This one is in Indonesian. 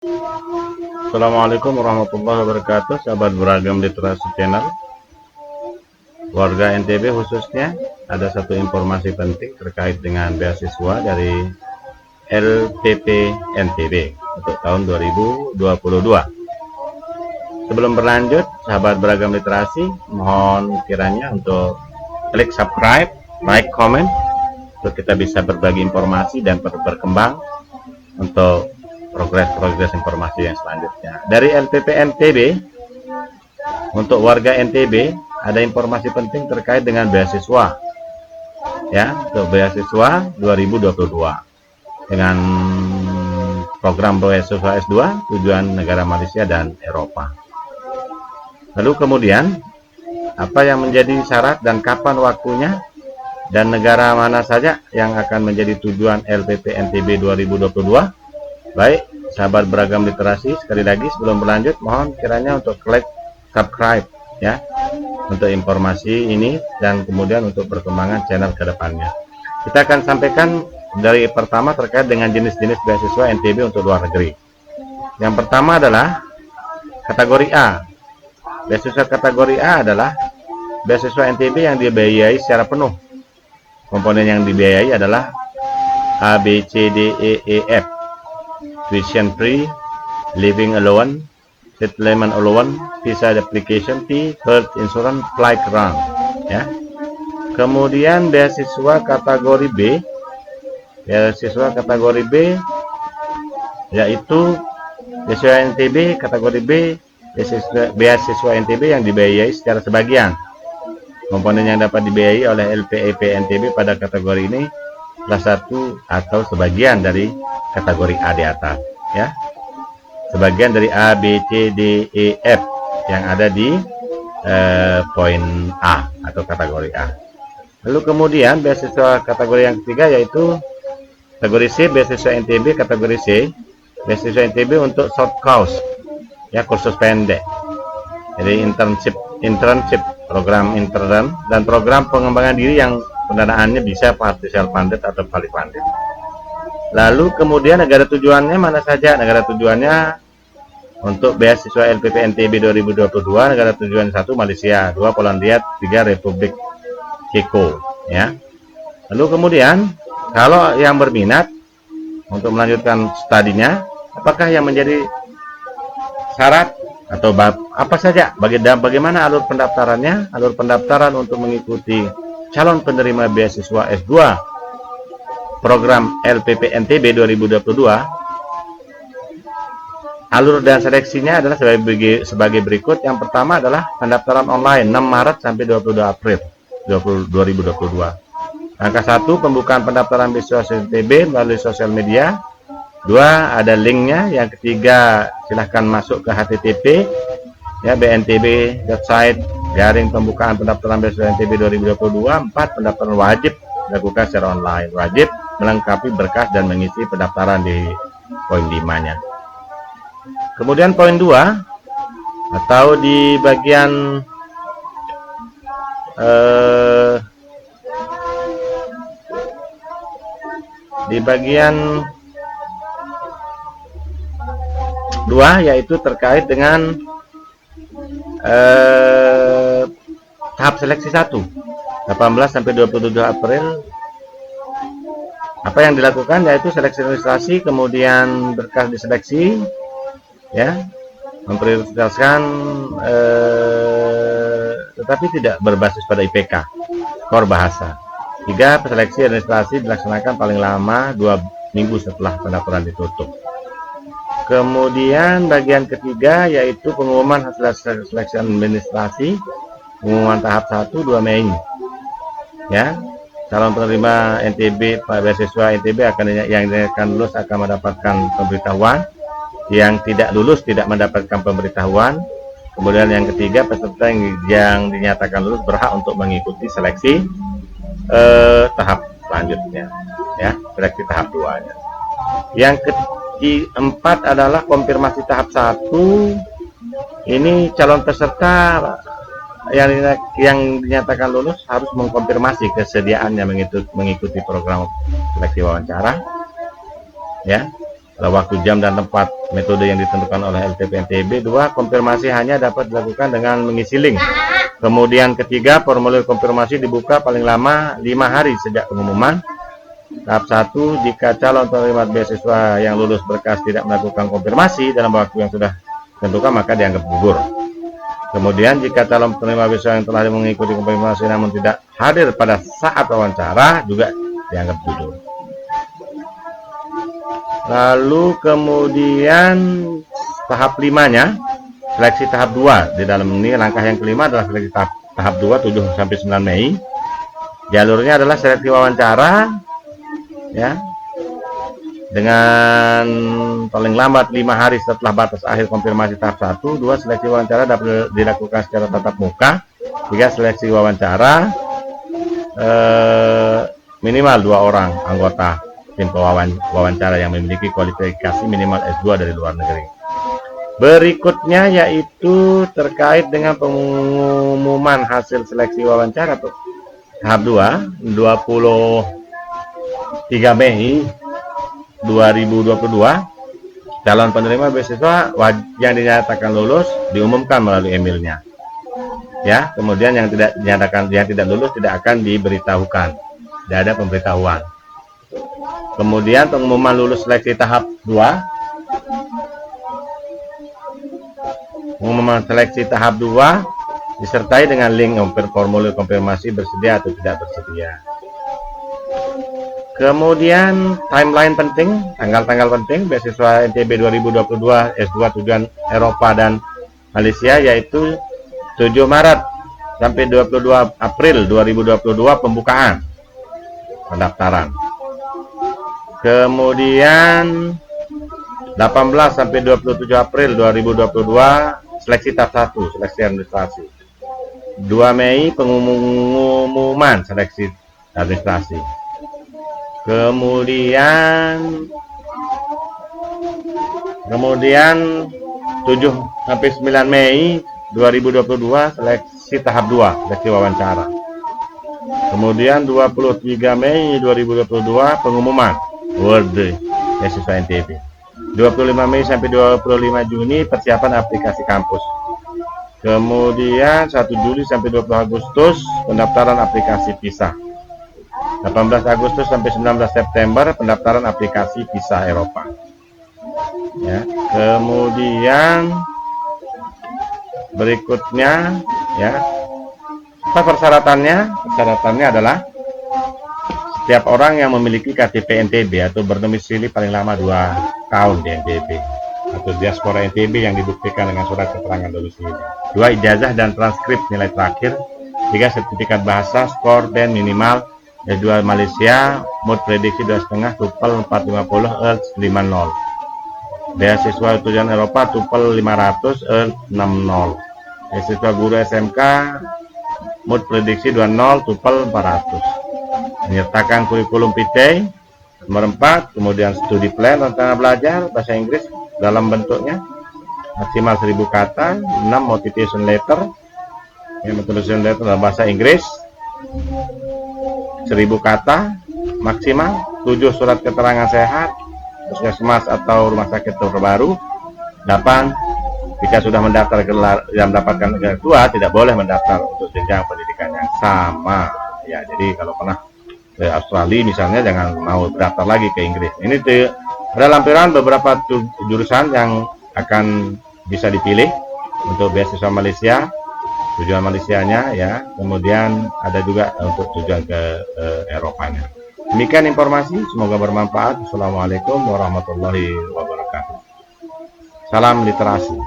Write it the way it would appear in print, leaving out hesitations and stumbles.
Assalamualaikum warahmatullahi wabarakatuh, sahabat beragam literasi channel. Warga NTB khususnya, ada satu informasi penting terkait dengan beasiswa dari LPP NTB untuk tahun 2022. Sebelum berlanjut, sahabat beragam literasi, mohon kiranya untuk klik subscribe, like, comment, untuk kita bisa berbagi informasi dan berkembang untuk progres informasi yang selanjutnya. Dari LPP NTB, untuk warga NTB ada informasi penting terkait dengan beasiswa, ya, untuk beasiswa 2022 dengan program beasiswa S2 tujuan negara Malaysia dan Eropa. Lalu kemudian apa yang menjadi syarat dan kapan waktunya, dan negara mana saja yang akan menjadi tujuan LPP NTB 2022. Baik, sahabat beragam literasi, sekali lagi sebelum berlanjut mohon kiranya untuk klik subscribe ya, untuk informasi ini dan kemudian untuk perkembangan channel ke depannya. Kita akan sampaikan dari pertama terkait dengan jenis-jenis beasiswa NTB untuk luar negeri. Yang pertama adalah kategori A. Beasiswa kategori A adalah beasiswa NTB yang dibiayai secara penuh. Komponen yang dibiayai adalah A, B, C, D, E, F. Tuition free, living allowance, settlement allowance, visa application fee, health insurance, flight grant, ya. Kemudian beasiswa kategori B, yaitu beasiswa NTB kategori B, beasiswa NTB yang dibiayai secara sebagian. Komponen yang dapat dibiayai oleh LPP NTB pada kategori ini salah satu atau sebagian dari kategori A di atas, ya. Sebagian dari A, B, C, D, E, F yang ada di poin A atau kategori A. Lalu kemudian beasiswa kategori yang ketiga yaitu kategori C, beasiswa NTB kategori C, beasiswa NTB untuk short course, ya, kursus pendek. Jadi internship, program intern dan program pengembangan diri yang pendanaannya bisa partial funded atau fully funded. Lalu kemudian negara tujuannya mana saja? Negara tujuannya untuk beasiswa LPP NTB 2022, negara tujuan 1 Malaysia, 2 Polandia, 3 Republik Ceko, ya. Lalu kemudian kalau yang berminat untuk melanjutkan studinya, apakah yang menjadi syarat atau apa saja? Bagaimana alur pendaftarannya? Alur pendaftaran untuk mengikuti calon penerima beasiswa S2 program LPP NTB 2022, alur dan seleksinya adalah sebagai berikut. Yang pertama adalah pendaftaran online 6 Maret sampai 22 April 2022. Angka 1, pembukaan pendaftaran beasiswa NTB melalui sosial media. 2, ada linknya. Yang ketiga, silahkan masuk ke HTTP ya, BNTB website /pembukaan pendaftaran beasiswa NTB 2022. 4, pendaftaran wajib dilakukan secara online, wajib melengkapi berkas dan mengisi pendaftaran di poin 5-nya. Kemudian poin 2 atau di bagian di bagian 2 yaitu terkait dengan tahap seleksi 1 18 sampai 27 April. Apa yang dilakukan yaitu seleksi administrasi, kemudian berkas diseleksi, ya, memprioritaskan tetapi tidak berbasis pada IPK, skor bahasa. 3, seleksi administrasi dilaksanakan paling lama 2 minggu setelah pendaftaran ditutup. Kemudian bagian ketiga yaitu pengumuman hasil seleksi administrasi, pengumuman tahap 1 2 Mei, ya. Calon penerima NTB beasiswa NTB yang akan lulus akan mendapatkan pemberitahuan, yang tidak lulus tidak mendapatkan pemberitahuan. Kemudian yang ketiga, peserta yang dinyatakan lulus berhak untuk mengikuti seleksi tahap selanjutnya, ya, seleksi tahap 2-nya. Yang keempat adalah konfirmasi tahap 1. Ini calon peserta yang dinyatakan lulus harus mengkonfirmasi kesediaannya mengikuti program seleksi wawancara, ya. waktu, jam, dan tempat metode yang ditentukan oleh LTP NTB. 2. Konfirmasi hanya dapat dilakukan dengan mengisi link. Kemudian ketiga, formulir konfirmasi dibuka paling lama 5 hari sejak pengumuman. Tahap 1, jika calon penerima beasiswa yang lulus berkas tidak melakukan konfirmasi dalam waktu yang sudah ditentukan, maka dianggap gugur. Kemudian jika calon penerima beasiswa yang telah mengikuti konfirmasi namun tidak hadir pada saat wawancara, juga dianggap gugur. Lalu kemudian tahap 5-nya, seleksi tahap 2. Di dalam ini langkah yang kelima adalah seleksi tahap 2, 7-9 Mei. Jalurnya adalah seleksi wawancara, ya, dengan paling lambat 5 hari setelah batas akhir konfirmasi tahap 1. 2. Seleksi wawancara dapat dilakukan secara tatap muka. 3. Seleksi wawancara minimal 2 orang anggota tim wawancara yang memiliki kualifikasi minimal S2 dari luar negeri. Berikutnya yaitu terkait dengan pengumuman hasil seleksi wawancara tahap 2, 23 Mei 2022. Calon penerima beasiswa yang dinyatakan lulus diumumkan melalui emailnya. Ya, kemudian yang tidak dinyatakan, yang tidak lulus tidak akan diberitahukan. Tidak ada pemberitahuan. Kemudian pengumuman lulus seleksi tahap 2. Pengumuman seleksi tahap 2 disertai dengan link formulir konfirmasi bersedia atau tidak bersedia. Kemudian timeline penting, tanggal-tanggal penting beasiswa NTB 2022 S2 tujuan Eropa dan Malaysia, yaitu 7 Maret sampai 22 April 2022 pembukaan pendaftaran. Kemudian 18 sampai 27 April 2022 seleksi tahap 1, seleksi administrasi. 2 Mei pengumuman seleksi administrasi. Kemudian 7 sampai 9 Mei 2022 seleksi tahap 2, seleksi wawancara. Kemudian 23 Mei 2022 pengumuman World beasiswa NTB. 25 Mei sampai 25 Juni persiapan aplikasi kampus. Kemudian 1 Juli sampai 20 Agustus pendaftaran aplikasi visa. 18 Agustus sampai 19 September pendaftaran aplikasi visa Eropa. Ya, kemudian berikutnya, ya, apa persyaratannya? Persyaratannya adalah setiap orang yang memiliki KTP NTB atau berdomisili paling lama 2 tahun di NTB atau diaspora NTB yang dibuktikan dengan surat keterangan domisili. 2 ijazah dan transkrip nilai terakhir. 3 sertifikat bahasa, skor dan minimal S2 Malaysia, mood prediksi 2,5, TOEFL 450, IELTS 50. Beasiswa tujuan Eropa, TOEFL 500, IELTS 60. Beasiswa guru SMK, mood prediksi 20, TOEFL 400. Menyertakan kurikulum PT nomor 4, kemudian studi plan rencana belajar bahasa Inggris dalam bentuknya maksimal 1000 kata. 6 motivation letter, motivation letter dalam bahasa Inggris 1000 kata maksimal. 7 surat keterangan sehat puskesmas atau rumah sakit terbaru. 8 jika sudah mendaftar gelar yang mendapatkan gelar tua tidak boleh mendaftar untuk jenjang pendidikan yang sama. Ya, jadi kalau pernah ke Australia misalnya jangan mau daftar lagi ke Inggris. Ini ada lampiran beberapa jurusan yang akan bisa dipilih untuk beasiswa Malaysia, tujuan Malaysianya, ya. Kemudian ada juga untuk tujuan ke Eropanya. Demikian informasi, semoga bermanfaat. Assalamualaikum warahmatullahi wabarakatuh. Salam literasi.